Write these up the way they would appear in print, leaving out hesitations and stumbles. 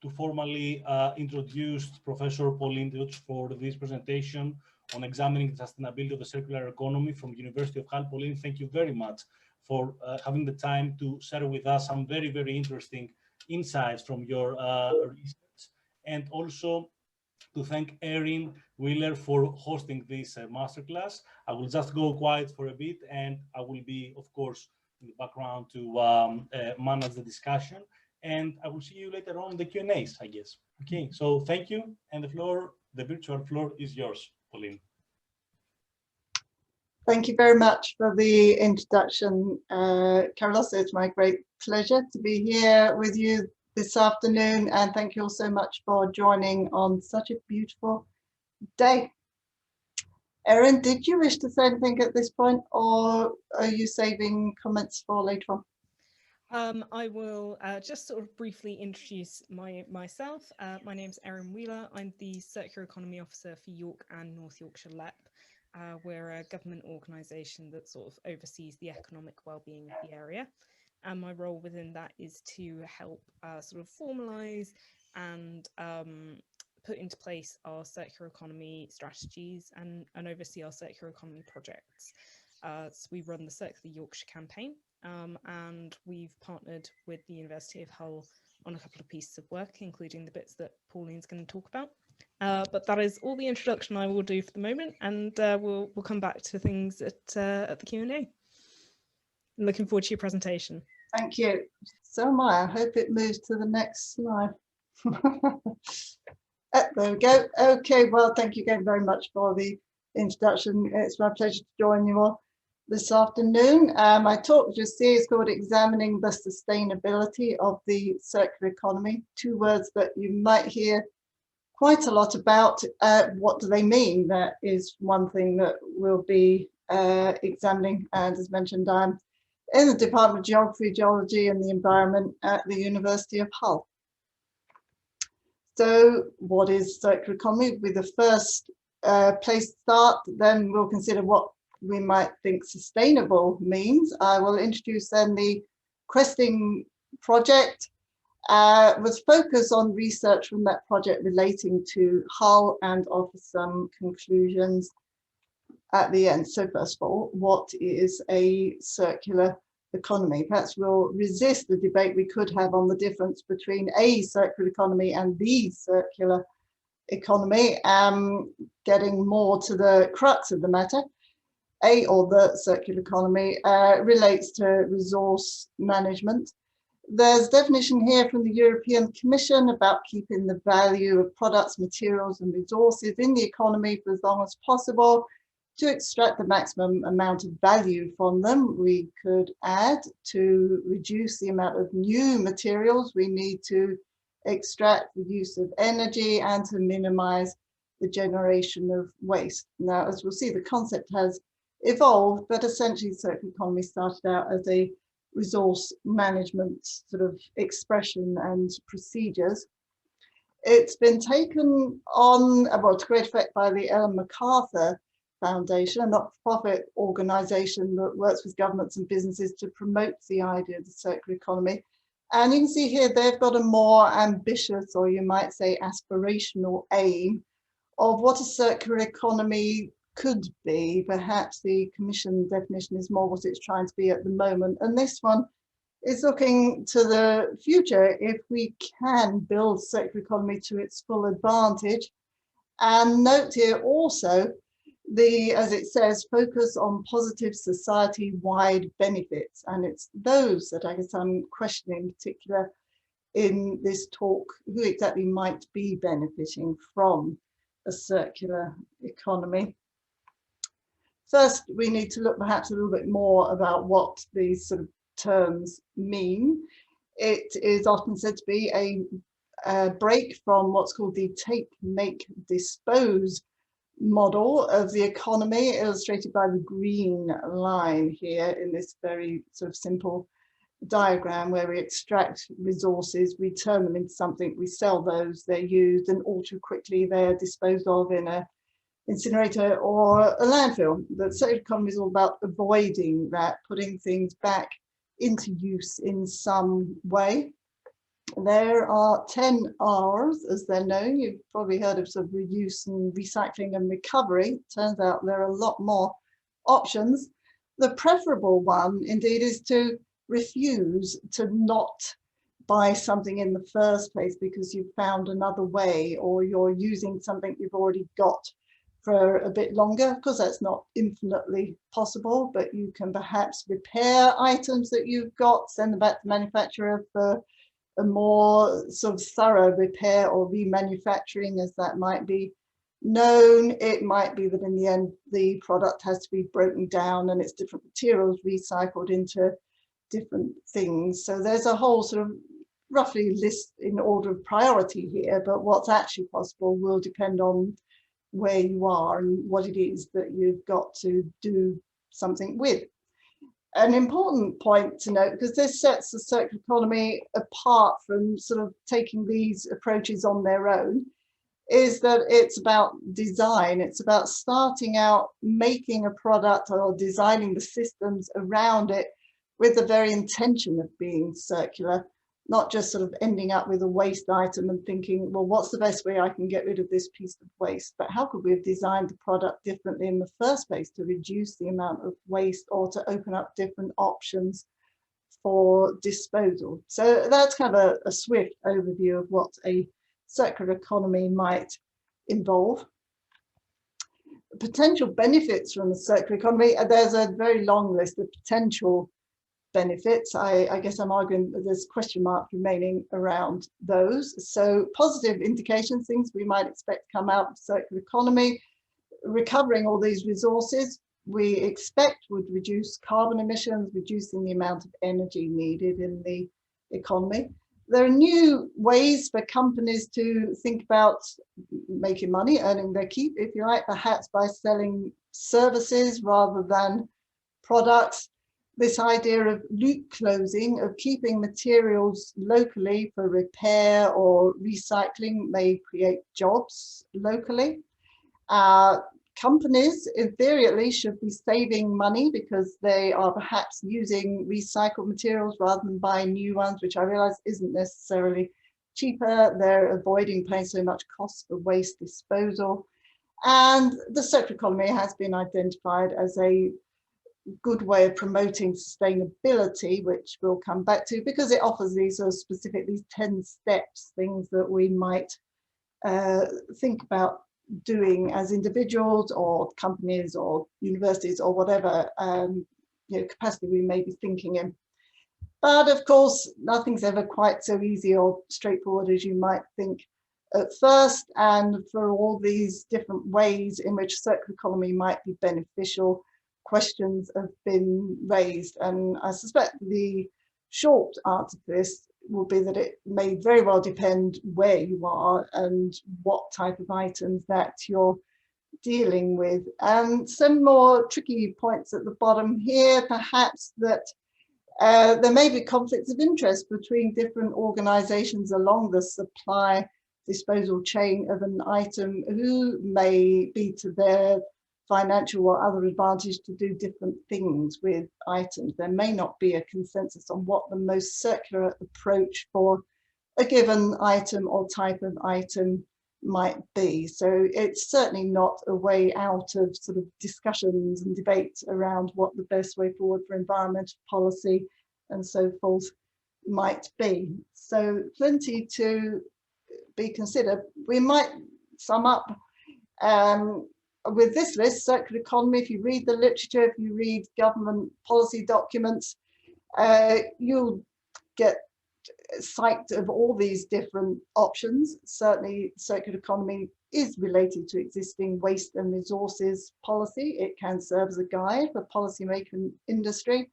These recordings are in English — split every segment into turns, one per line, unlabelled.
to formally introduce Professor Pauline Deutz for this presentation on examining the sustainability of the circular economy from University of Hull. Pauline, thank you very much for having the time to share with us some very, very interesting insights from your research, and also to thank Erin Wheeler for hosting this masterclass. I will just go quiet for a bit, and I will be, of course, in the background to manage the discussion. And I will see you later on in the Q&As, I guess. Okay, so thank you. And the virtual floor is yours, Pauline.
Thank you very much for the introduction, Carlos. It's my great pleasure to be here with you this afternoon, and thank you all so much for joining on such a beautiful day. Erin, did you wish to say anything at this point, or are you saving comments for later on?
I will just sort of briefly introduce myself. My name's Erin Wheeler. I'm the Circular Economy Officer for York and North Yorkshire LEP. We're a government organisation that sort of oversees the economic well-being of the area. And my role within that is to help sort of formalise and put into place our circular economy strategies and oversee our circular economy projects. So we run the Circular Yorkshire campaign, and we've partnered with the University of Hull on a couple of pieces of work, including the bits that Pauline's going to talk about. But that is all the introduction I will do for the moment, and we'll come back to things at the Q&A. I'm looking forward to your presentation.
Thank you. So am I. I hope it moves to the next slide. There we go. Okay, well, thank you again very much for the introduction. It's my pleasure to join you all this afternoon. My talk just here is called Examining the Sustainability of the Circular Economy. Two words that you might hear quite a lot about. What do they mean? That is one thing that we'll be examining. And as mentioned, I'm in the Department of Geography, Geology and the Environment at the University of Hull. So what is circular economy? Will be the first place to start, then we'll consider what we might think sustainable means. I will introduce then the Questing project with focus on research from that project relating to Hull, and offer some conclusions at the end. So first of all, what is a circular economy? Perhaps we'll resist the debate we could have on the difference between a circular economy and the circular economy, getting more to the crux of the matter. The circular economy relates to resource management. There's definition here from the European Commission about keeping the value of products, materials and resources in the economy for as long as possible to extract the maximum amount of value from them. We could add to reduce the amount of new materials we need to extract, the use of energy, and to minimize the generation of waste. Now, as we'll see, the concept has evolved, but essentially circular economy started out as a resource management sort of expression and procedures. It's been taken on, well, to great effect by the Ellen MacArthur Foundation, a not-for-profit organisation that works with governments and businesses to promote the idea of the circular economy. And you can see here they've got a more ambitious, or you might say aspirational, aim of what a circular economy could be. Perhaps the Commission definition is more what it's trying to be at the moment. And this one is looking to the future, if we can build circular economy to its full advantage. And note here also the, as it says, focus on positive society-wide benefits. And it's those that I guess I'm questioning in particular in this talk, who exactly might be benefiting from a circular economy. First, we need to look perhaps a little bit more about what these sort of terms mean. It is often said to be a break from what's called the take, make, dispose model of the economy, illustrated by the green line here in this very sort of simple diagram, where we extract resources, we turn them into something, we sell those, they're used, and all too quickly they're disposed of in a incinerator or a landfill. The circular economy is all about avoiding that, putting things back into use in some way. There are 10 R's, as they're known. You've probably heard of sort of reuse and recycling and recovery. Turns out there are a lot more options. The preferable one, indeed, is to refuse to not buy something in the first place because you've found another way, or you're using something you've already got for a bit longer. Of course, that's not infinitely possible, but you can perhaps repair items that you've got, send them back to the manufacturer for a more sort of thorough repair or remanufacturing, as that might be known. It might be that in the end the product has to be broken down and it's different materials recycled into different things. So there's a whole sort of roughly list in order of priority here, but what's actually possible will depend on where you are and what it is that you've got to do something with. An important point to note, because this sets the circular economy apart from sort of taking these approaches on their own, is that it's about design. It's about starting out making a product or designing the systems around it with the very intention of being circular, not just sort of ending up with a waste item and thinking, well, what's the best way I can get rid of this piece of waste? But how could we have designed the product differently in the first place to reduce the amount of waste or to open up different options for disposal? So that's kind of a swift overview of what a circular economy might involve. Potential benefits from the circular economy, there's a very long list of potential benefits. I guess I'm arguing that there's question marks remaining around those. So positive indications, things we might expect to come out of circular economy, recovering all these resources we expect would reduce carbon emissions, reducing the amount of energy needed in the economy. There are new ways for companies to think about making money, earning their keep, if you like, perhaps by selling services rather than products. This idea of loop closing, of keeping materials locally for repair or recycling, may create jobs locally. Companies, in theory at least, should be saving money because they are perhaps using recycled materials rather than buying new ones, which I realize isn't necessarily cheaper. They're avoiding paying so much cost for waste disposal. And the circular economy has been identified as a good way of promoting sustainability, which we'll come back to, because it offers these sort of specific, these 10 steps, things that we might think about doing as individuals or companies or universities or whatever capacity we may be thinking in. But of course, nothing's ever quite so easy or straightforward as you might think at first. And for all these different ways in which circular economy might be beneficial, questions have been raised. And I suspect the short answer to this will be that it may very well depend where you are and what type of items that you're dealing with. And some more tricky points at the bottom here, perhaps that there may be conflicts of interest between different organizations along the supply disposal chain of an item who may be to their financial or other advantage to do different things with items. There may not be a consensus on what the most circular approach for a given item or type of item might be. So it's certainly not a way out of sort of discussions and debates around what the best way forward for environmental policy and so forth might be. So plenty to be considered. We might sum up with this list, circular economy. If you read the literature, if you read government policy documents, you'll get sight of all these different options. Certainly, circular economy is related to existing waste and resources policy. It can serve as a guide for policymaker and industry.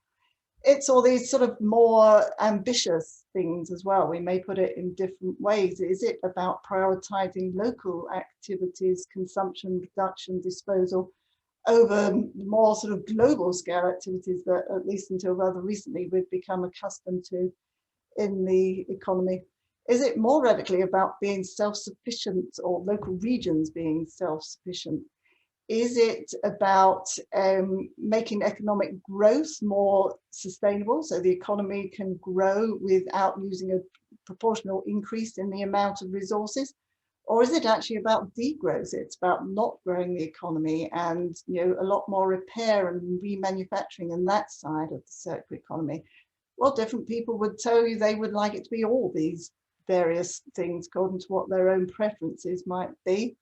It's all these sort of more ambitious things as well. We may put it in different ways. Is it about prioritizing local activities, consumption, production, disposal, over more sort of global scale activities that, at least until rather recently, we've become accustomed to in the economy? Is it more radically about being self-sufficient or local regions being self-sufficient? Is it about making economic growth more sustainable so the economy can grow without using a proportional increase in the amount of resources? Or is it actually about degrowth? It's about not growing the economy and, you know, a lot more repair and remanufacturing and that side of the circular economy. Well, different people would tell you they would like it to be all these various things according to what their own preferences might be.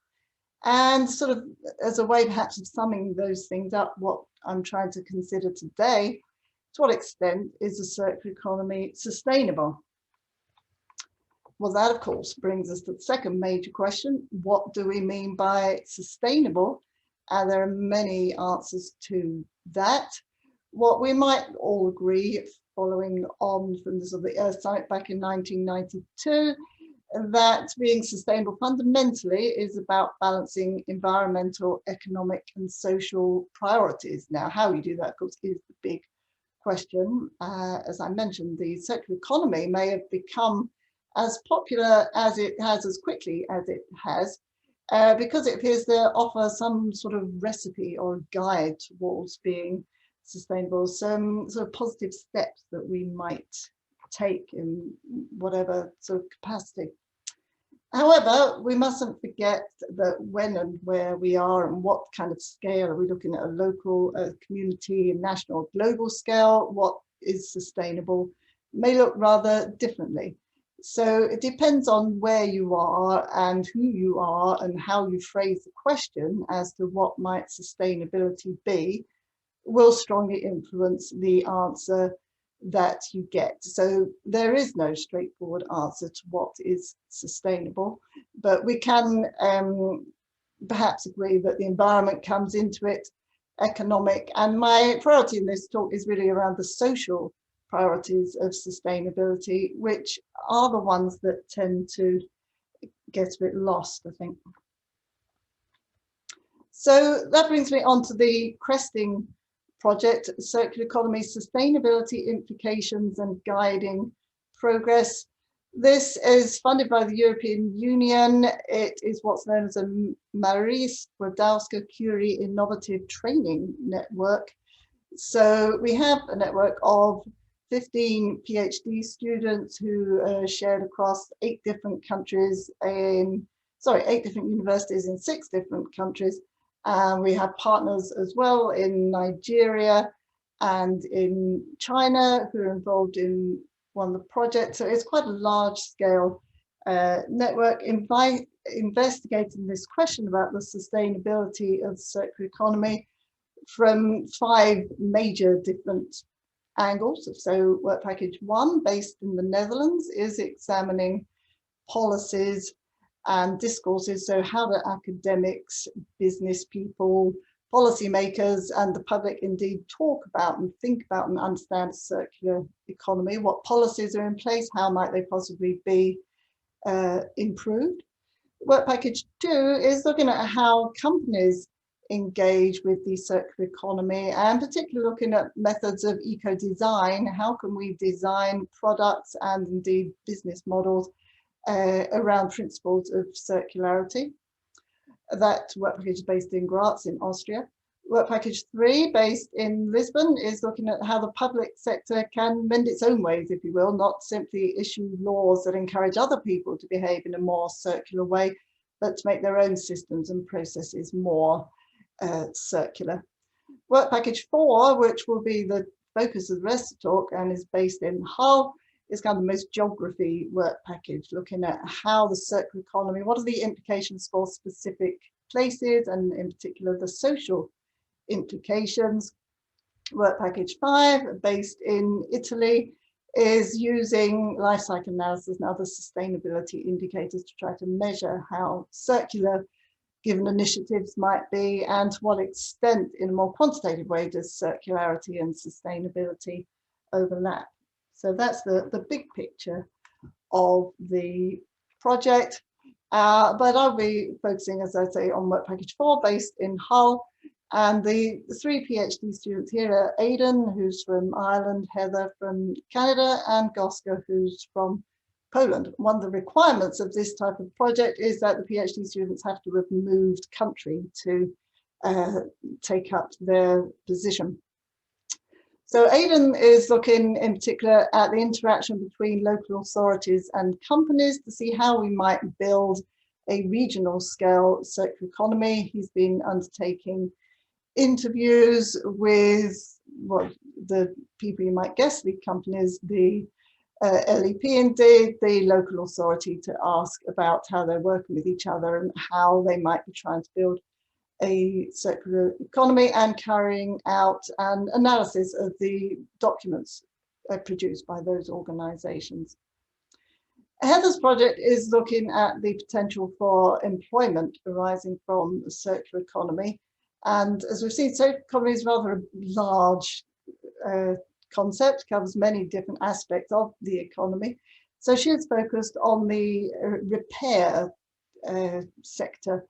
And sort of as a way perhaps of summing those things up, what I'm trying to consider today, to what extent is the circular economy sustainable? Well, that of course brings us to the second major question. What do we mean by sustainable? And there are many answers to that. What we might all agree, following on from the sort of the Earth Summit back in 1992, that being sustainable fundamentally is about balancing environmental, economic and social priorities. Now, how you do that, of course, is the big question. As I mentioned, the circular economy may have become as popular as it has, as quickly as it has, because it appears to offer some sort of recipe or guide towards being sustainable, some sort of positive steps that we might take in whatever sort of capacity. However, we mustn't forget that when and where we are and what kind of scale are we looking at, a local, community, national, global scale, what is sustainable may look rather differently. So it depends on where you are and who you are and how you phrase the question as to what might sustainability be will strongly influence the answer that you get. So there is no straightforward answer to what is sustainable, but we can perhaps agree that the environment comes into it, economic, and my priority in this talk is really around the social priorities of sustainability, which are the ones that tend to get a bit lost, I think. So that brings me on to the Cresting project, Circular Economy Sustainability Implications and Guiding Progress. This is funded by the European Union. It is what's known as a Marie Skłodowska-Curie Innovative Training Network. So we have a network of 15 PhD students who shared across 8 different countries in, 8 different universities in 6 different countries. We have partners as well in Nigeria and in China who are involved in one of the projects. So it's quite a large scale network investigating this question about the sustainability of the circular economy from 5 major different angles. So work package 1, based in the Netherlands, is examining policies and discourses. So how do academics, business people, policymakers and the public indeed talk about and think about and understand the circular economy? What policies are in place? How might they possibly be improved? Work package 2 is looking at how companies engage with the circular economy, and particularly looking at methods of eco-design. How can we design products and indeed business models around principles of circularity? That work package is based in Graz in Austria. Work package 3, based in Lisbon, is looking at how the public sector can mend its own ways, if you will, not simply issue laws that encourage other people to behave in a more circular way, but to make their own systems and processes more circular. Work package 4, which will be the focus of the rest of the talk and is based in Hull, is kind of the most geography work package, looking at how the circular economy, what are the implications for specific places and in particular the social implications. Work package 5, based in Italy, is using life cycle analysis and other sustainability indicators to try to measure how circular given initiatives might be and to what extent in a more quantitative way does circularity and sustainability overlap. So that's the big picture of the project, but I'll be focusing, as I say, on work package 4 based in Hull. And the 3 PhD students here are Aidan, who's from Ireland, Heather from Canada, and Goska, who's from Poland. One of the requirements of this type of project is that the PhD students have to have moved country to take up their position. So Aidan is looking in particular at the interaction between local authorities and companies to see how we might build a regional scale circular economy. He's been undertaking interviews with the people you might guess, the companies, the LEP indeed, the local authority, to ask about how they're working with each other and how they might be trying to build a circular economy, and carrying out an analysis of the documents produced by those organizations. Heather's project is looking at the potential for employment arising from the circular economy. And as we've seen, circular economy is rather a large concept, covers many different aspects of the economy. So she is focused on the repair sector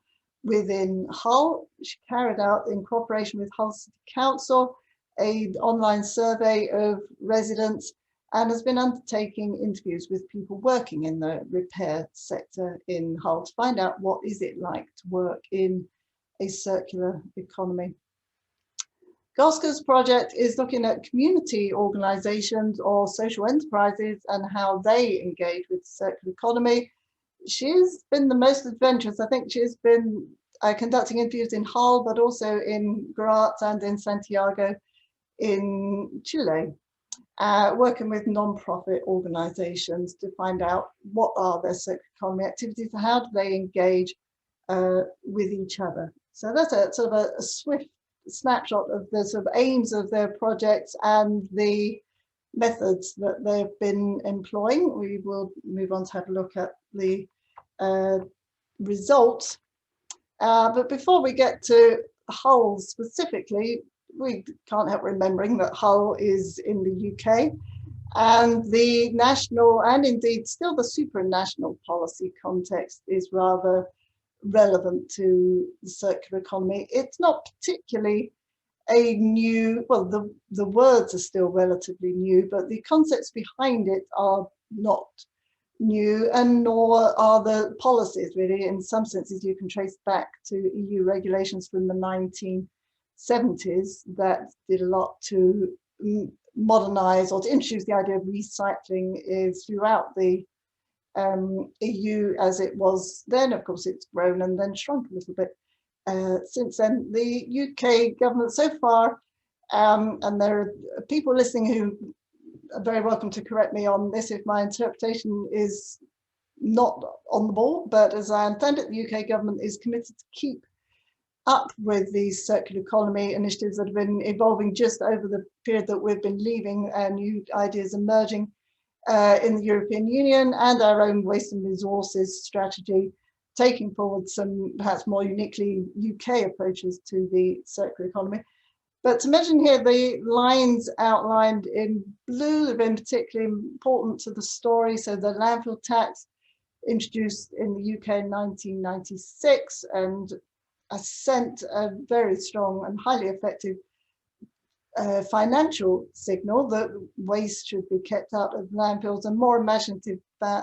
within Hull. She carried out, in cooperation with Hull City Council, an online survey of residents, and has been undertaking interviews with people working in the repair sector in Hull to find out what is it like to work in a circular economy. Goska's project is looking at community organizations or social enterprises and how they engage with the circular economy. She's been the most adventurous. I think she's been conducting interviews in Hull, but also in Graz and in Santiago in Chile, working with non-profit organizations to find out what are their circular economy activities, how do they engage with each other. So that's a sort of a swift snapshot of the sort of aims of their projects and the methods that they've been employing. We will move on to have a look at the results. But before we get to Hull specifically, we can't help remembering that Hull is in the UK, and the national and indeed still the supranational policy context is rather relevant to the circular economy. It's not particularly a new, well, the words are still relatively new, but the concepts behind it are not new, and nor are the policies really. In some senses, you can trace back to EU regulations from the 1970s that did a lot to modernize or to introduce the idea of recycling throughout the EU as it was then. Of course, it's grown and then shrunk a little bit since then. The UK government so far, and there are people listening who are very welcome to correct me on this if my interpretation is not on the ball, but as I understand it, the UK government is committed to keep up with these circular economy initiatives that have been evolving just over the period that we've been leaving, new ideas emerging in the European Union, and our own waste and resources strategy, taking forward some perhaps more uniquely UK approaches to the circular economy. But to mention here, the lines outlined in blue have been particularly important to the story. So the landfill tax, introduced in the UK in 1996, and sent a very strong and highly effective financial signal that waste should be kept out of landfills, and more imaginative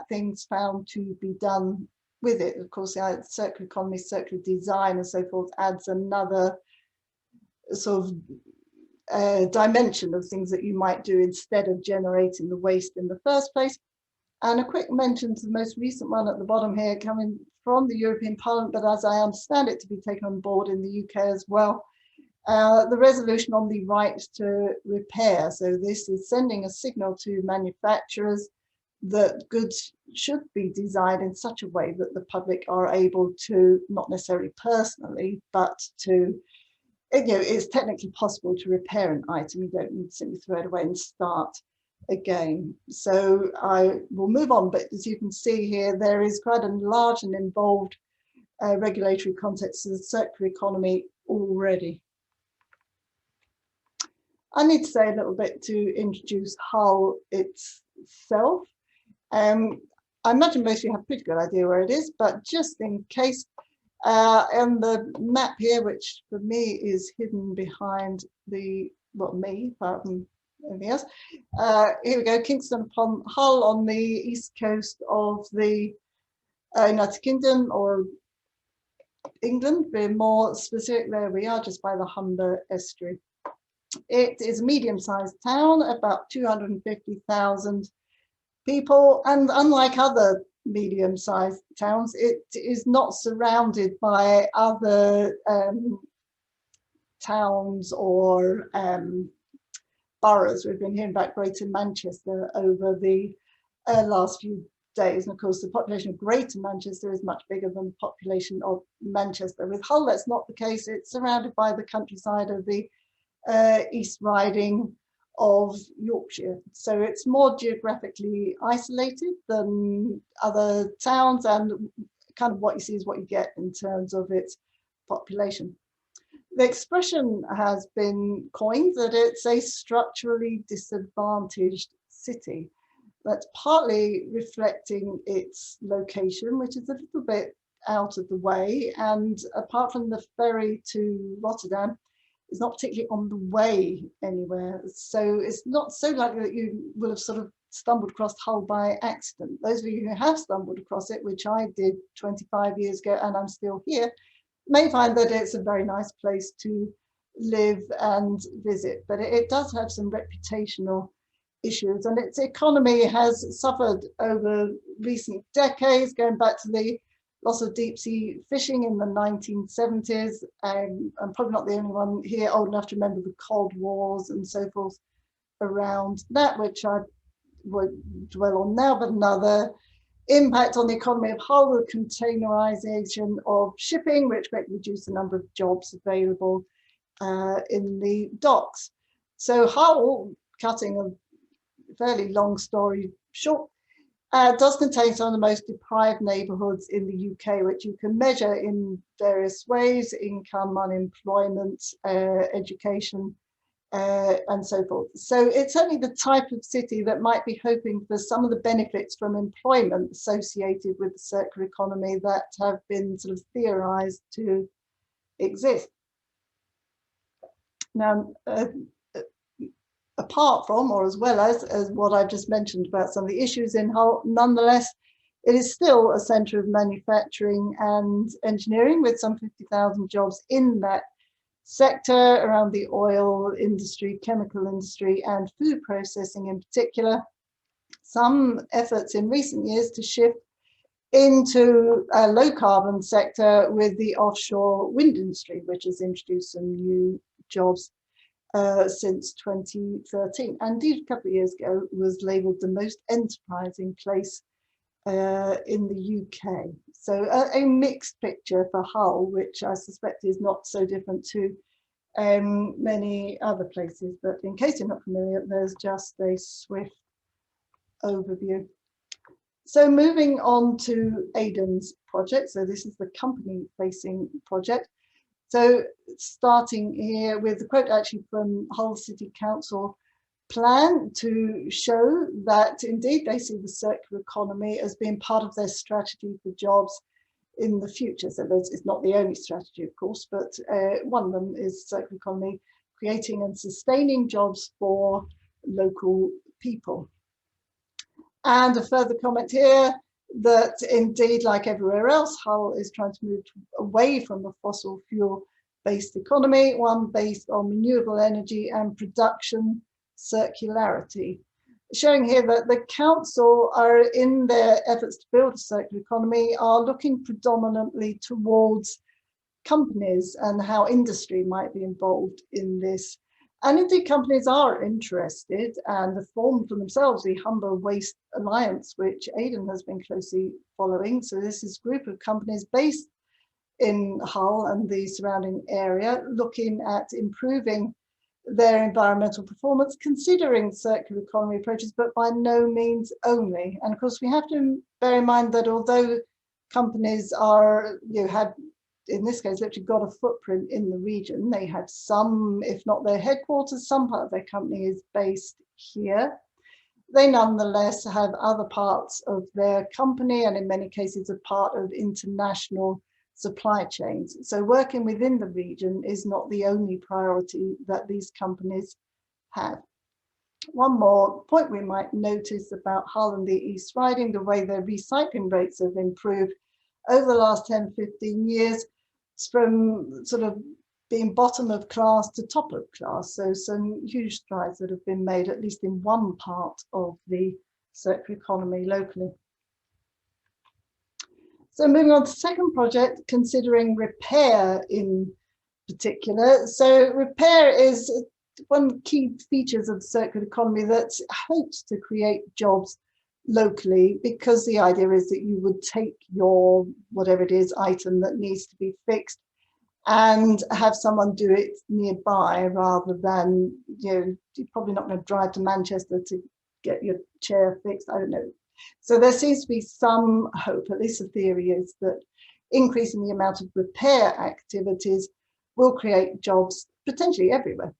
things found to be done with it. Of course, the circular economy, circular design and so forth adds another sort of dimension of things that you might do instead of generating the waste in the first place. And a quick mention to the most recent one at the bottom here, coming from the European Parliament, but as I understand it to be taken on board in the UK as well, the resolution on the right to repair. So this is sending a signal to manufacturers that goods should be designed in such a way that the public are able to, not necessarily personally, but to, you know, it's technically possible to repair an item. You don't need to simply throw it away and start again. So I will move on, but as you can see here, there is quite a large and involved regulatory context to the circular economy already. I need to say a little bit to introduce Hull itself. I imagine most of you have a pretty good idea where it is, but just in case, on the map here, which for me is hidden behind the, well, me, apart from anything else. Here we go, Kingston upon Hull on the east coast of the United Kingdom, or England. We're more specific, there we are, just by the Humber estuary. It is a medium-sized town, about 250,000 people, and unlike other medium-sized towns, it is not surrounded by other towns or boroughs. We've been hearing about Greater Manchester over the last few days, and of course the population of Greater Manchester is much bigger than the population of Manchester. With Hull, that's not the case. It's surrounded by the countryside of the East Riding of Yorkshire, so it's more geographically isolated than other towns, and kind of what you see is what you get in terms of its population. The expression has been coined that it's a structurally disadvantaged city. That's partly reflecting its location, which is a little bit out of the way, and apart from the ferry to Rotterdam, it's not particularly on the way anywhere. So it's not so likely that you will have sort of stumbled across Hull by accident. Those of you who have stumbled across it, which I did 25 years ago and I'm still here, may find that it's a very nice place to live and visit, but it does have some reputational issues, and its economy has suffered over recent decades, going back to the loss of deep sea fishing in the 1970s. I'm probably not the only one here old enough to remember the Cold Wars and so forth around that, which I won't dwell on now, but another impact on the economy of Hull, the containerization of shipping, which greatly reduced the number of jobs available in the docks. So Hull, cutting a fairly long story short, does contain some of the most deprived neighbourhoods in the UK, which you can measure in various ways: income, unemployment, education, and so forth. So it's only the type of city that might be hoping for some of the benefits from employment associated with the circular economy that have been sort of theorised to exist. Now, apart from, or as well as what I've just mentioned about some of the issues in Hull, nonetheless, it is still a centre of manufacturing and engineering, with some 50,000 jobs in that sector around the oil industry, chemical industry, and food processing in particular. Some efforts in recent years to shift into a low carbon sector with the offshore wind industry, which has introduced some new jobs since 2013. And indeed, a couple of years ago, was labelled the most enterprising place in the UK. So a mixed picture for Hull, which I suspect is not so different to many other places. But in case you're not familiar, there's just a swift overview. So moving on to Aidan's project. So this is the company-facing project. So starting here with a quote actually from Hull City Council plan to show that indeed they see the circular economy as being part of their strategy for jobs in the future. So it's not the only strategy, of course, but one of them is circular economy, creating and sustaining jobs for local people. And a further comment here that indeed, like everywhere else, Hull is trying to move away from the fossil fuel based economy, one based on renewable energy and production circularity. Showing here that the council are, in their efforts to build a circular economy, are looking predominantly towards companies and how industry might be involved in this. And indeed, companies are interested and have formed for themselves the Humber Waste Alliance, which Aidan has been closely following. So this is a group of companies based in Hull and the surrounding area, looking at improving their environmental performance, considering circular economy approaches, but by no means only. And of course, we have to bear in mind that although companies are, have, in this case, literally got a footprint in the region, they have some, if not their headquarters, some part of their company is based here. They nonetheless have other parts of their company, and in many cases, a part of international supply chains. So working within the region is not the only priority that these companies have. One more point we might notice about Hull and the East Riding, the way their recycling rates have improved over the last 10, 15 years, from sort of being bottom of class to top of class. So some huge strides that have been made, at least in one part of the circular economy locally. So moving on to the second project, considering repair in particular. So repair is one of the key features of the circular economy that hopes to create jobs locally, because the idea is that you would take your whatever it is item that needs to be fixed and have someone do it nearby, rather than, you know, you're probably not going to drive to Manchester to get your chair fixed. I don't know. So there seems to be some hope, at least the theory is, that increasing the amount of repair activities will create jobs potentially everywhere.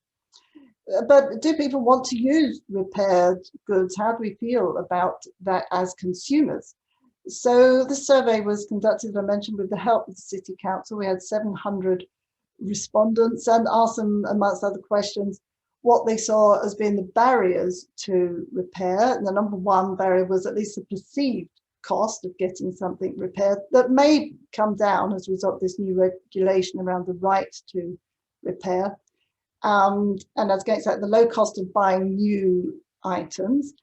But do people want to use repaired goods? How do we feel about that as consumers? So the survey was conducted, I mentioned, with the help of the City Council. We had 700 respondents and asked them, amongst other questions, what they saw as being the barriers to repair. And the number one barrier was at least the perceived cost of getting something repaired that may come down as a result of this new regulation around the right to repair. And as against that, the low cost of buying new items.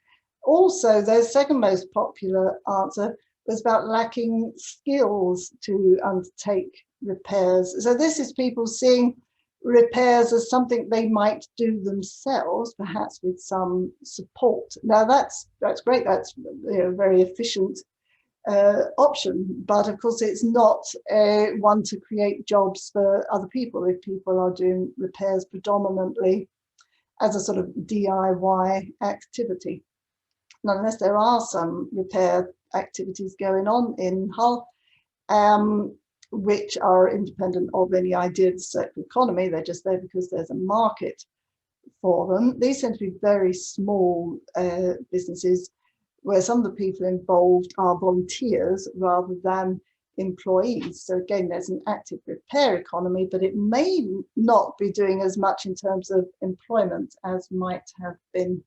Also, the second most popular answer was about lacking skills to undertake repairs. So this is people seeing repairs as something they might do themselves, perhaps with some support. Now that's great. That's, you know, a very efficient option, but of course it's not one to create jobs for other people if people are doing repairs predominantly as a sort of DIY activity. Now, unless there are some repair activities going on in Hull, which are independent of any idea of the circular economy, they're just there because there's a market for them. These tend to be very small businesses where some of the people involved are volunteers rather than employees. So again, there's an active repair economy, but it may not be doing as much in terms of employment as might have been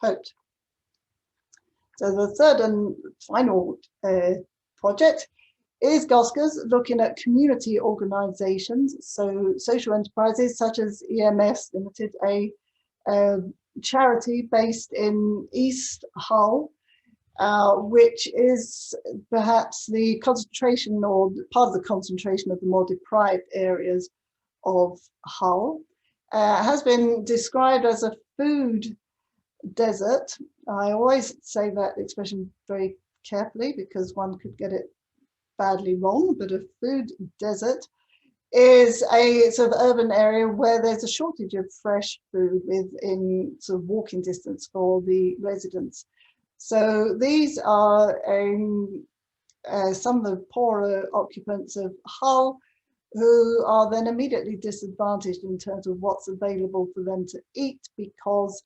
hoped. So the third and final project is GOSCA's, looking at community organisations, so social enterprises such as EMS Limited, a charity based in East Hull, which is perhaps the concentration, or part of the concentration, of the more deprived areas of Hull. Has been described as a food desert. I always say that expression very carefully because one could get it badly wrong, but a food desert is a sort of urban area where there's a shortage of fresh food within sort of walking distance for the residents. So these are some of the poorer occupants of Hull who are then immediately disadvantaged in terms of what's available for them to eat, because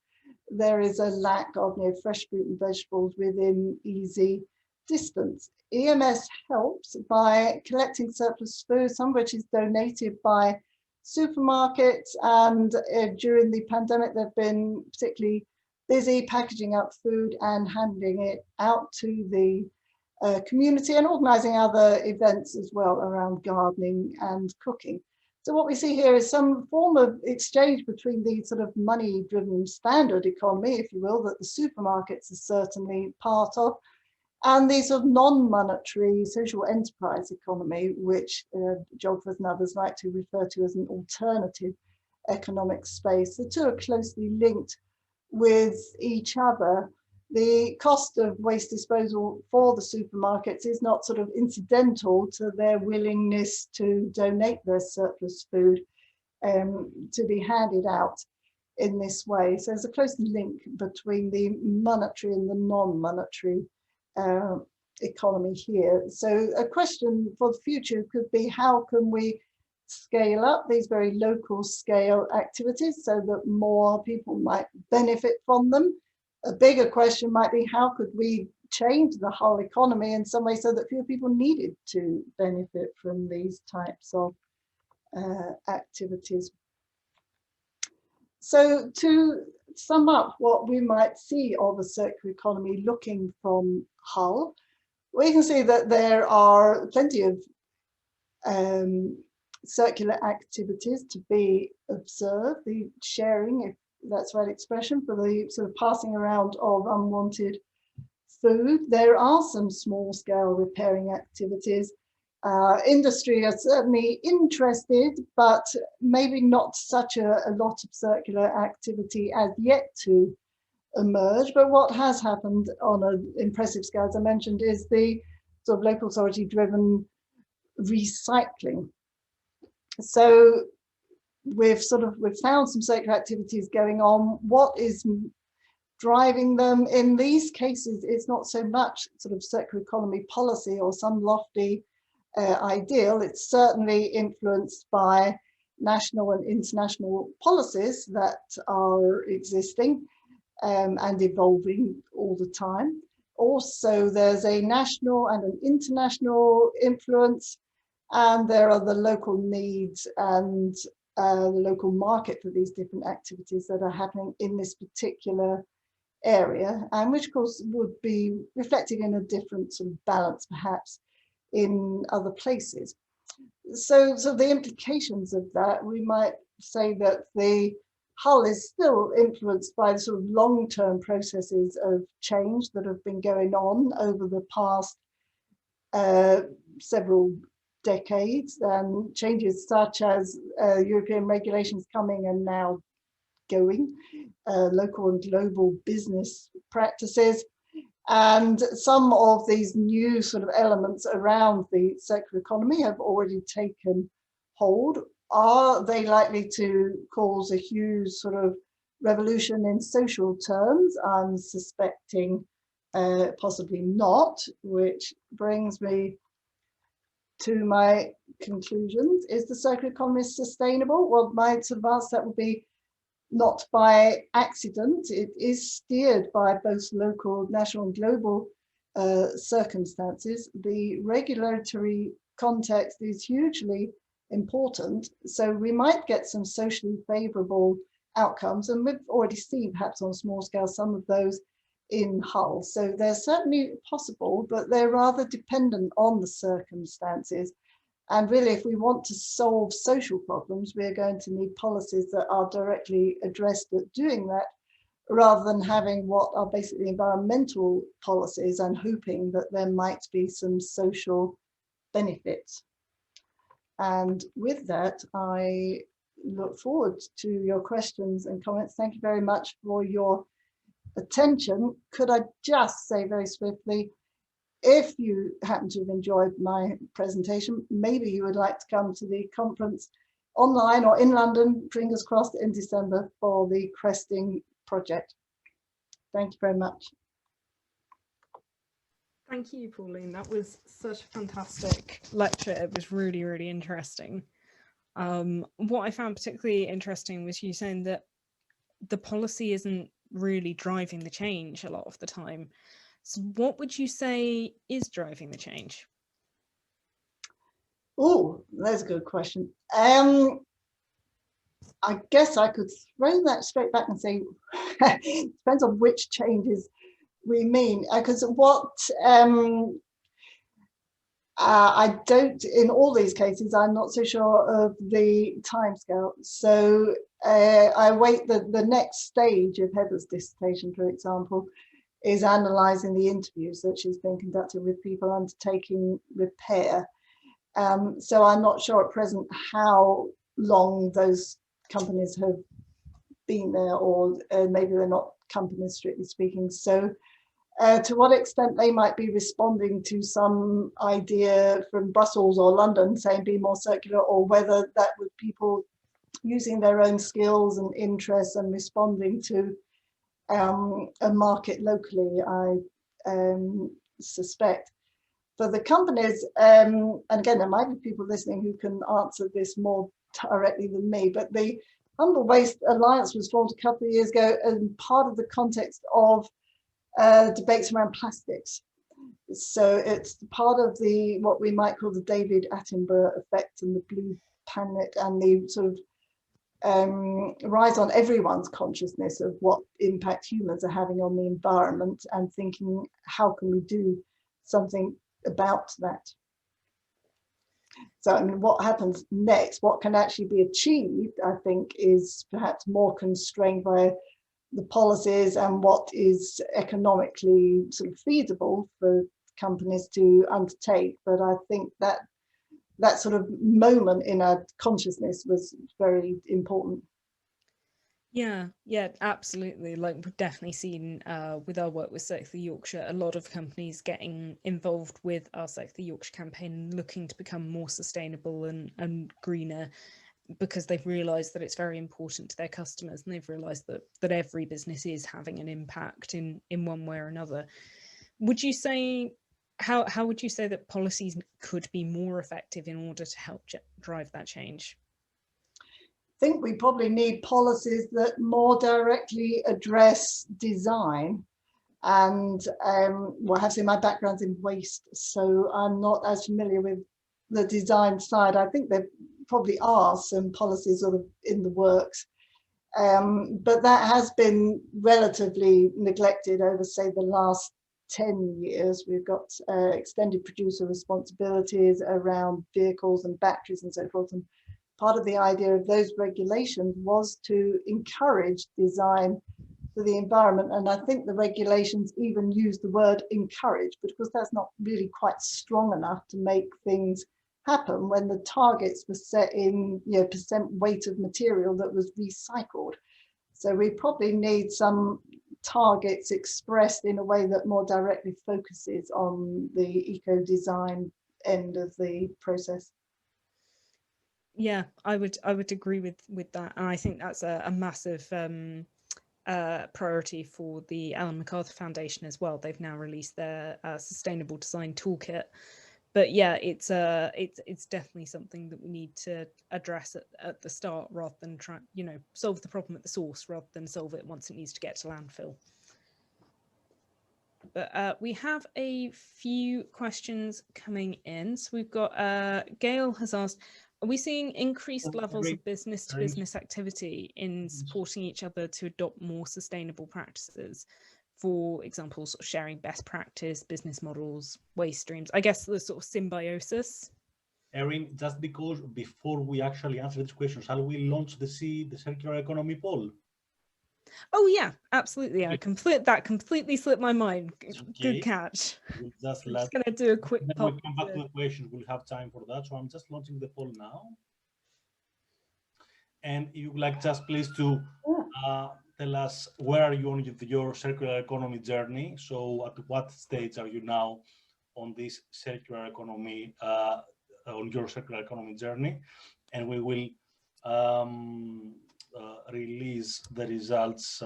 there is a lack of, you know, fresh fruit and vegetables within easy distance. EMS helps by collecting surplus food, some of which is donated by supermarkets, and during the pandemic they've been particularly busy packaging up food and handing it out to the community, and organising other events as well around gardening and cooking. So what we see here is some form of exchange between the sort of money-driven standard economy, if you will, that the supermarkets are certainly part of, and the sort of non-monetary social enterprise economy, which geographers and others like to refer to as an alternative economic space. The two are closely linked with each other. The cost of waste disposal for the supermarkets is not sort of incidental to their willingness to donate their surplus food to be handed out in this way. So there's a close link between the monetary and the non-monetary economy here. So a question for the future could be, how can we scale up these very local scale activities so that more people might benefit from them? A bigger question might be, how could we change the whole economy in some way so that fewer people needed to benefit from these types of activities? So to sum up what we might see of a circular economy looking from Hull, we can see that there are plenty of circular activities to be observed, the sharing, if that's the right expression, for the sort of passing around of unwanted food. There are some small scale repairing activities. Industry are certainly interested, but maybe not such a lot of circular activity as yet to emerge. But what has happened on an impressive scale, as I mentioned, is the sort of local authority driven recycling. So we've found some circular activities going on. What is driving them in these cases? It's not so much sort of circular economy policy or some lofty ideal. It's certainly influenced by national and international policies that are existing and evolving all the time. Also, there's a national and an international influence, and there are the local needs and the local market for these different activities that are happening in this particular area, and which of course would be reflected in a different sort of balance perhaps in other places. So the implications of that, we might say that the Hull is still influenced by the sort of long-term processes of change that have been going on over the past several decades, and changes such as European regulations coming and now going, local and global business practices, and some of these new sort of elements around the circular economy have already taken hold. Are they likely to cause a huge sort of revolution in social terms? I'm suspecting possibly not, which brings me to my conclusions. Is the circular economy sustainable? Well, my sort of answer that would be not by accident. It is steered by both local, national and global circumstances. The regulatory context is hugely important. So we might get some socially favourable outcomes, and we've already seen perhaps on a small scale some of those in Hull. So they're certainly possible, but they're rather dependent on the circumstances. And really, if we want to solve social problems, we're going to need policies that are directly addressed at doing that, rather than having what are basically environmental policies and hoping that there might be some social benefits. And with that, I look forward to your questions and comments. Thank you very much for your attention. Could I just say very swiftly, if you happen to have enjoyed my presentation, maybe you would like to come to the conference online or in London, fingers crossed, in December for the Cresting project. Thank you very much.
Thank you, Pauline. That was such a fantastic lecture. It was really, really interesting. What I found particularly interesting was you saying that the policy isn't really driving the change a lot of the time. So what would you say is driving the change?
Oh, that's a good question. I guess I could throw that straight back and say, depends on which changes we mean. Because what I don't, in all these cases, I'm not so sure of the timescale. So I wait the next stage of Heather's dissertation, for example, is analysing the interviews that she's been conducting with people undertaking repair. So I'm not sure at present how long those companies have been there, or maybe they're not companies strictly speaking. So to what extent they might be responding to some idea from Brussels or London saying be more circular, or whether that was people using their own skills and interests and responding to a market locally, I suspect. For the companies, and again, there might be people listening who can answer this more directly than me, but the Humble Waste Alliance was formed a couple of years ago as part of the context of debates around plastics. So it's part of the what we might call the David Attenborough effect and the blue planet, and the sort of rise on everyone's consciousness of what impact humans are having on the environment, and thinking how can we do something about that. So, I mean, what happens next, what can actually be achieved, I think, is perhaps more constrained by the policies and what is economically sort of feasible for companies to undertake. But I think that that sort of moment in our consciousness was very important.
Yeah, absolutely. Like we've definitely seen with our work with Circular Yorkshire, a lot of companies getting involved with our Circular Yorkshire campaign, looking to become more sustainable and greener, because they've realised that it's very important to their customers, and they've realised that every business is having an impact in one way or another. Would you say, how would you say that policies could be more effective in order to help drive that change?
I think we probably need policies that more directly address design. And well, I have to say my background's in waste, so I'm not as familiar with the design side. I think there probably are some policies sort of in the works, but that has been relatively neglected over, say, the last 10 years. We've got extended producer responsibilities around vehicles and batteries and so forth. And part of the idea of those regulations was to encourage design for the environment. And I think the regulations even use the word encourage, because that's not really quite strong enough to make things happen when the targets were set in, you know, percent weight of material that was recycled. So we probably need some targets expressed in a way that more directly focuses on the eco-design end of the process.
Yeah, I would agree with that, and I think that's a massive priority for the Ellen MacArthur Foundation as well. They've now released their sustainable design toolkit. But yeah, it's definitely something that we need to address at the start, rather than try, you know, solve the problem at the source rather than solve it once it needs to get to landfill. But we have a few questions coming in. So we've got Gail has asked, are we seeing increased levels of business-to-business activity in supporting each other to adopt more sustainable practices? For example, sort of sharing best practice, business models, waste streams, I guess the sort of symbiosis.
Erin, just because before we actually answer this question, shall we launch the circular economy poll?
Oh yeah, absolutely. That completely slipped my mind. Okay. Good catch.
We'll just
I'm just going to do a quick
poll. We'll come back to the questions. We'll have time for that. So I'm just launching the poll now. And if you would like just please to tell us where are you on your circular economy journey. So at what stage are you now on this circular economy, on your circular economy journey? And we will release the results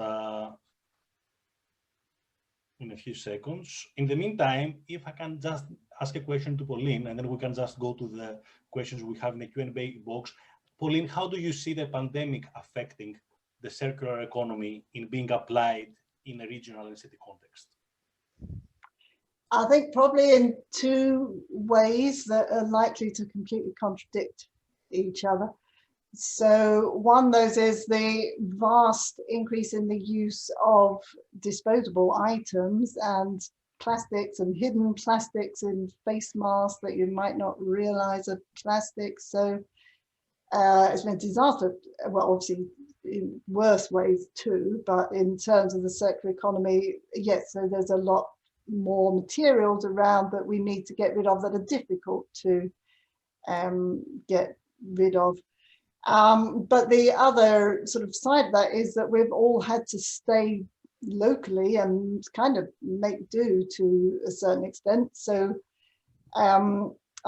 in a few seconds. In the meantime, if I can just ask a question to Pauline, and then we can just go to the questions we have in the Q&A box. Pauline, how do you see the pandemic affecting the circular economy in being applied in a regional and city context?
I think probably in two ways that are likely to completely contradict each other. So one of those is the vast increase in the use of disposable items and plastics and hidden plastics in face masks that you might not realize are plastics. So it's been a disaster, well, obviously in worse ways too, but in terms of the circular economy, yes, so there's a lot more materials around that we need to get rid of that are difficult to get rid of. But the other sort of side of that is that we've all had to stay locally and kind of make do to a certain extent. So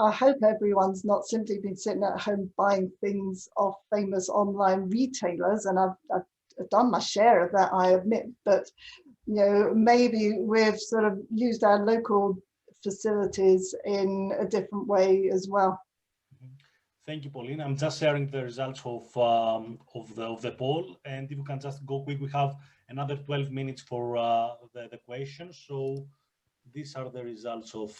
I hope everyone's not simply been sitting at home buying things off famous online retailers, and I've done my share of that, I admit, but you know, maybe we've sort of used our local facilities in a different way as well.
Thank you, Pauline. I'm just sharing the results of the poll, and if you can just go quick, we have another 12 minutes for the questions. So these are the results of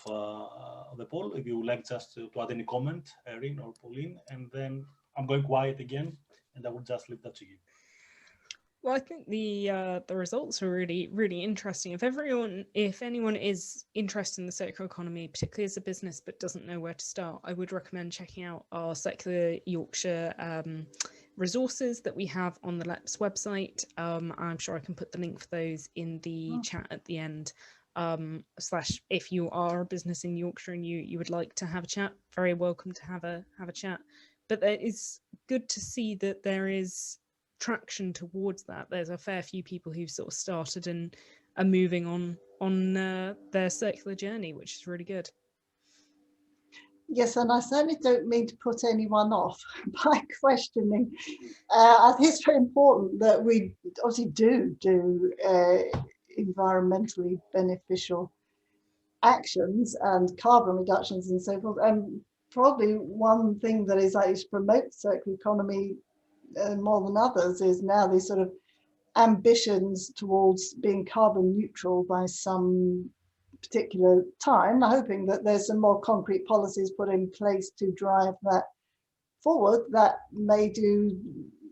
the poll. If you would like just to add any comment, Erin or Pauline, and then I'm going quiet again, and I will just leave that to you.
Well, I think the results are really interesting. If anyone is interested in the circular economy, particularly as a business but doesn't know where to start, I would recommend checking out our Circular Yorkshire resources that we have on the LEP's website. I'm sure I can put the link for those in the chat at the end. Slash, if you are a business in Yorkshire and you would like to have a chat, very welcome to have a chat. But it is good to see that there is traction towards that. There's a fair few people who've sort of started and are moving on their circular journey, which is really good.
Yes, and I certainly don't mean to put anyone off by questioning. I think it's very important that we obviously do environmentally beneficial actions and carbon reductions and so forth. And probably one thing that is likely to promote circular economy more than others is now these sort of ambitions towards being carbon neutral by some particular time, hoping that there's some more concrete policies put in place to drive that forward that may do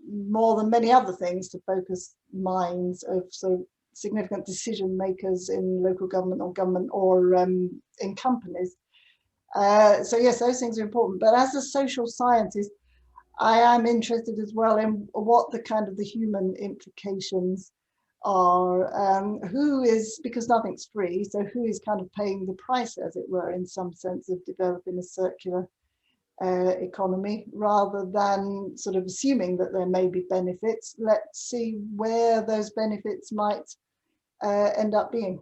more than many other things to focus minds of sort of significant decision makers in local government or in companies. So yes, those things are important. But as a social scientist, I am interested as well in what the kind of the human implications are. Who is, because nothing's free, so who is kind of paying the price, as it were, in some sense of developing a circular economy, rather than sort of assuming that there may be benefits. Let's see where those benefits might end up being.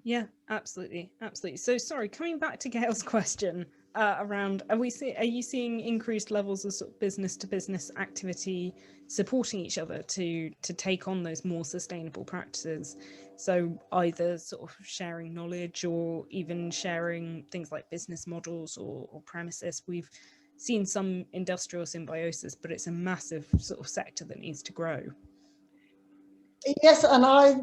Yeah, absolutely. So sorry, coming back to Gail's question around, are you seeing increased levels of sort of business to business activity supporting each other to take on those more sustainable practices? So either sort of sharing knowledge or even sharing things like business models or premises. We've seen some industrial symbiosis, but it's a massive sort of sector that needs to grow.
Yes, and I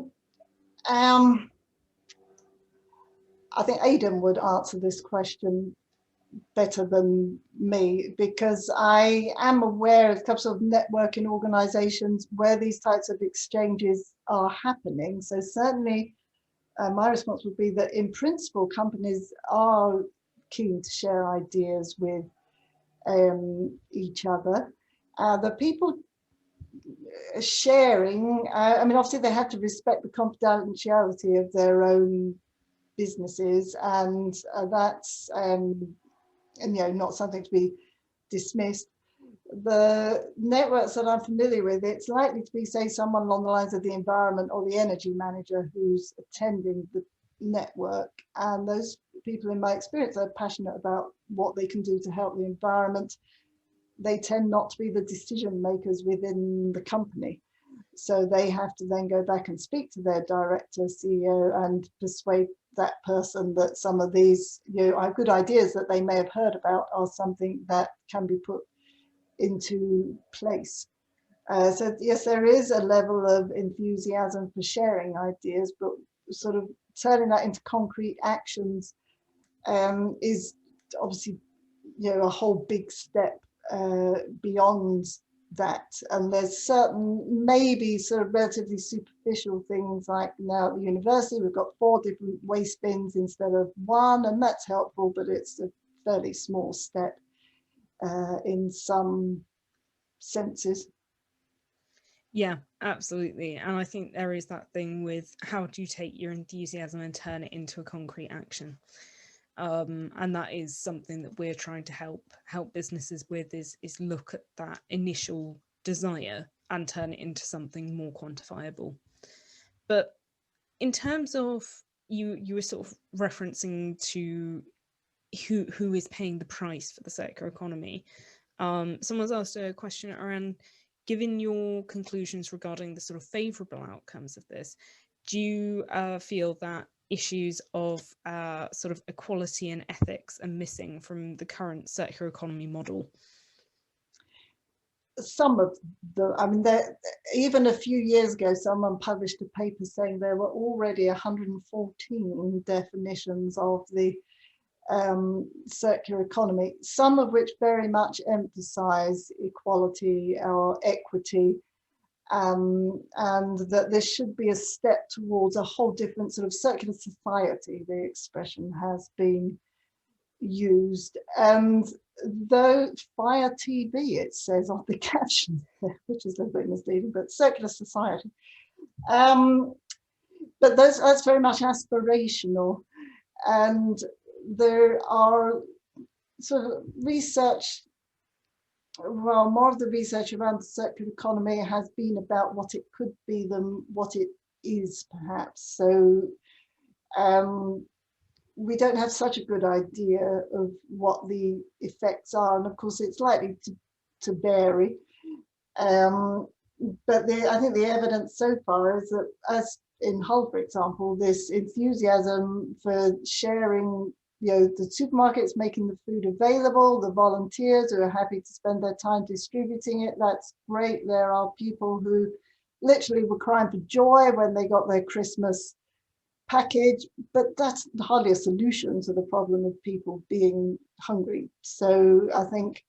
think Aidan would answer this question better than me, because I am aware of a couple of networking organizations where these types of exchanges are happening. So certainly my response would be that in principle, companies are keen to share ideas with each other. The people sharing, I mean, obviously they have to respect the confidentiality of their own businesses, and that's and not something to be dismissed. The networks that I'm familiar with, it's likely to be, say, someone along the lines of the environment or the energy manager who's attending the network, and those people, in my experience, are passionate about what they can do to help the environment. They tend not to be the decision makers within the company, so they have to then go back and speak to their director, CEO, and persuade that person that some of these are good ideas that they may have heard about are something that can be put into place. So yes, there is a level of enthusiasm for sharing ideas, but sort of turning that into concrete actions is obviously a whole big step beyond that. And there's certain maybe sort of relatively superficial things, like now at the university we've got 4 different waste bins instead of 1, and that's helpful, but it's a fairly small step in some senses.
Yeah, absolutely. And I think there is that thing with, how do you take your enthusiasm and turn it into a concrete action? And that is something that we're trying to help businesses with, is look at that initial desire and turn it into something more quantifiable. But in terms of, you were sort of referencing to who is paying the price for the circular economy. Someone's asked a question around, given your conclusions regarding the sort of favourable outcomes of this, do you feel that issues of sort of equality and ethics are missing from the current circular economy model?
Some of the, I mean, even a few years ago, someone published a paper saying there were already 114 definitions of the circular economy, some of which very much emphasize equality or equity, and that this should be a step towards a whole different sort of circular society, the expression has been used. And though via TV, it says on the caption, which is a little bit misleading, but circular society. But that's very much aspirational. And there are sort of research, well, more of the research around the circular economy has been about what it could be than what it is, perhaps. So we don't have such a good idea of what the effects are. And of course, it's likely to vary. But I think the evidence so far is that, as in Hull, for example, this enthusiasm for sharing, the supermarkets making the food available, the volunteers who are happy to spend their time distributing it, that's great. There are people who literally were crying for joy when they got their Christmas package, but that's hardly a solution to the problem of people being hungry. So I think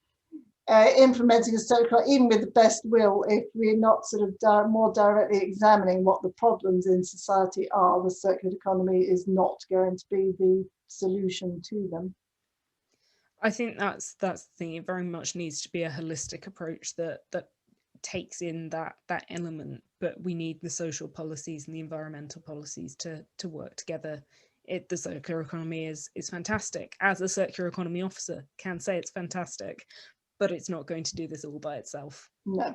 implementing a circular, even with the best will, if we're not sort of more directly examining what the problems in society are, the circular economy is not going to be the solution to them.
I think that's the thing. It very much needs to be a holistic approach that takes in that element, but we need the social policies and the environmental policies to work together. The circular economy is fantastic. As a circular economy officer, can say it's fantastic, but it's not going to do this all by itself.
No.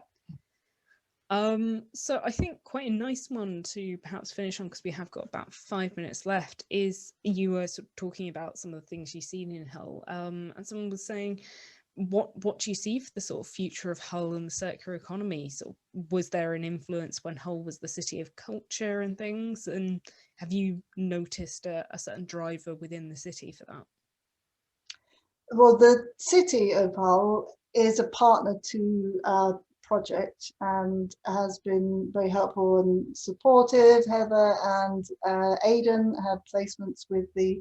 So I think quite a nice one to perhaps finish on, because we have got about 5 minutes left, is you were sort of talking about some of the things you've seen in Hull, and someone was saying, what do you see for the sort of future of Hull and the circular economy? So was there an influence when Hull was the city of culture and things, and have you noticed a certain driver within the city for that?
Well, the city of Hull is a partner to our project and has been very helpful and supportive. Heather and Aidan had placements with the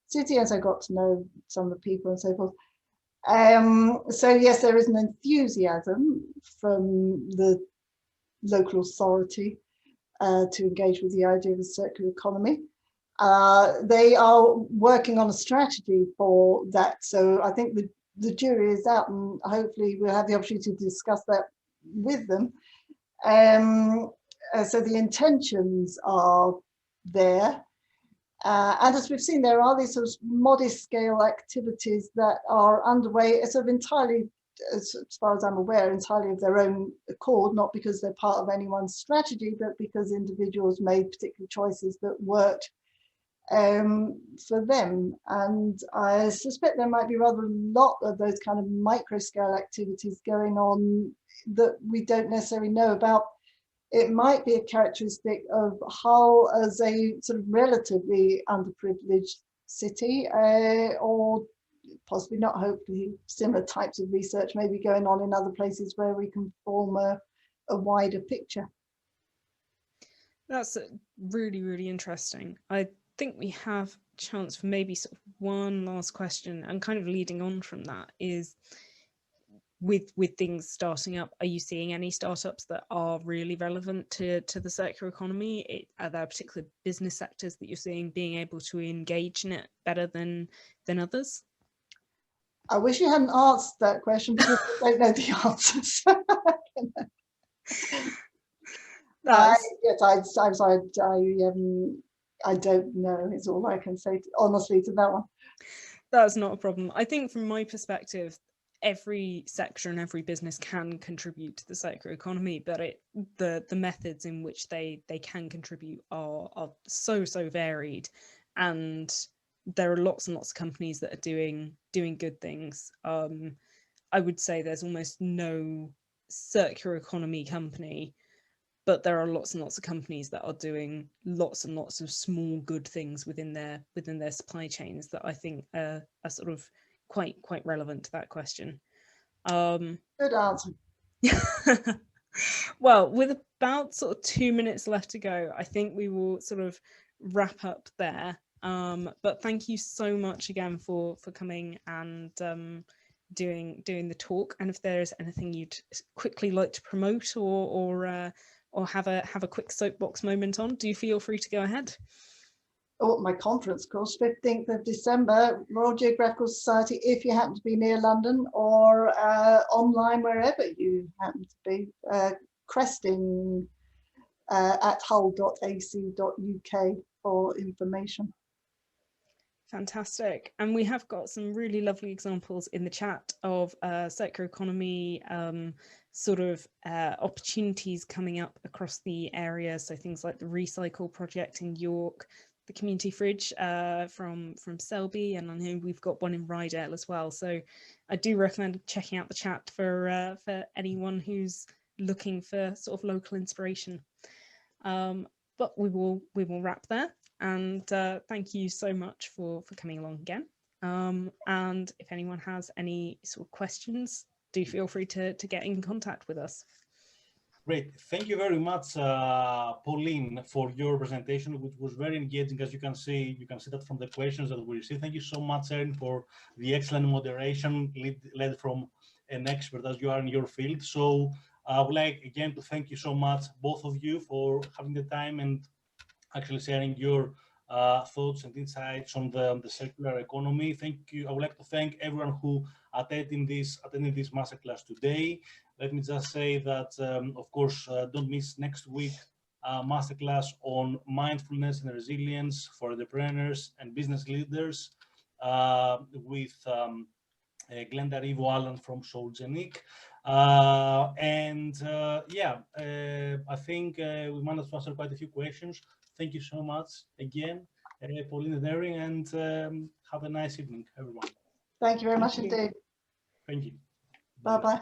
city, as I got to know some of the people and so forth. So yes, there is an enthusiasm from the local authority to engage with the idea of the circular economy. They are working on a strategy for that. So I think the jury is out, and hopefully we'll have the opportunity to discuss that with them. So the intentions are there. And as we've seen, there are these sort of modest scale activities that are underway, sort of entirely, as far as I'm aware, entirely of their own accord, not because they're part of anyone's strategy, but because individuals made particular choices that worked for them. And I suspect there might be rather a lot of those kind of micro scale activities going on that we don't necessarily know about. It might be a characteristic of Hull as a sort of relatively underprivileged city, or possibly not. Hopefully similar types of research may be going on in other places where we can form a wider picture.
That's really, really interesting. I think we have a chance for maybe sort of one last question, and kind of leading on from that is, with things starting up, are you seeing any startups that are really relevant to the circular economy? Are there particular business sectors that you're seeing being able to engage in it better than others?
I wish you hadn't asked that question, because I don't know the answers. Yes, I'm sorry. I don't know. Is all I can say honestly to that one.
That's not a problem. I think from my perspective, every sector and every business can contribute to the circular economy, but the methods in which they can contribute are so varied, and there are lots and lots of companies that are doing good things. I would say there's almost no circular economy company, but there are lots and lots of companies that are doing lots and lots of small good things within their supply chains that I think are sort of quite relevant to that question.
Good answer.
Well, with about sort of 2 minutes left to go, I think we will sort of wrap up there. But thank you so much again for coming and doing the talk. And if there's anything you'd quickly like to promote or have a quick soapbox moment on, do feel free to go ahead.
Oh, my conference course, 15th of December, Royal Geographical Society, if you happen to be near London, or online wherever you happen to be, cresting at hull.ac.uk for information.
Fantastic. And we have got some really lovely examples in the chat of circular economy sort of opportunities coming up across the area. So things like the Recycle project in York, the community fridge from Selby, and I know we've got one in Rydale as well. So I do recommend checking out the chat for anyone who's looking for sort of local inspiration. But we will wrap there. And thank you so much for coming along again. And if anyone has any sort of questions, do feel free to get in contact with us.
Great. Thank you very much, Pauline, for your presentation, which was very engaging. As you can see that from the questions that we received. Thank you so much, Erin, for the excellent moderation led from an expert as you are in your field. So I would like again to thank you so much, both of you, for having the time and actually sharing your thoughts and insights on the circular economy. Thank you. I would like to thank everyone who attended this masterclass today. Let me just say that, of course, don't miss next week masterclass on mindfulness and resilience for entrepreneurs and business leaders with Glenda Rivo-Allen from Solzhenitsyn. I think we managed to answer quite a few questions. Thank you so much again, Pauline and Erin, and have a nice evening, everyone.
Thank you very much indeed.
Thank you.
Bye-bye.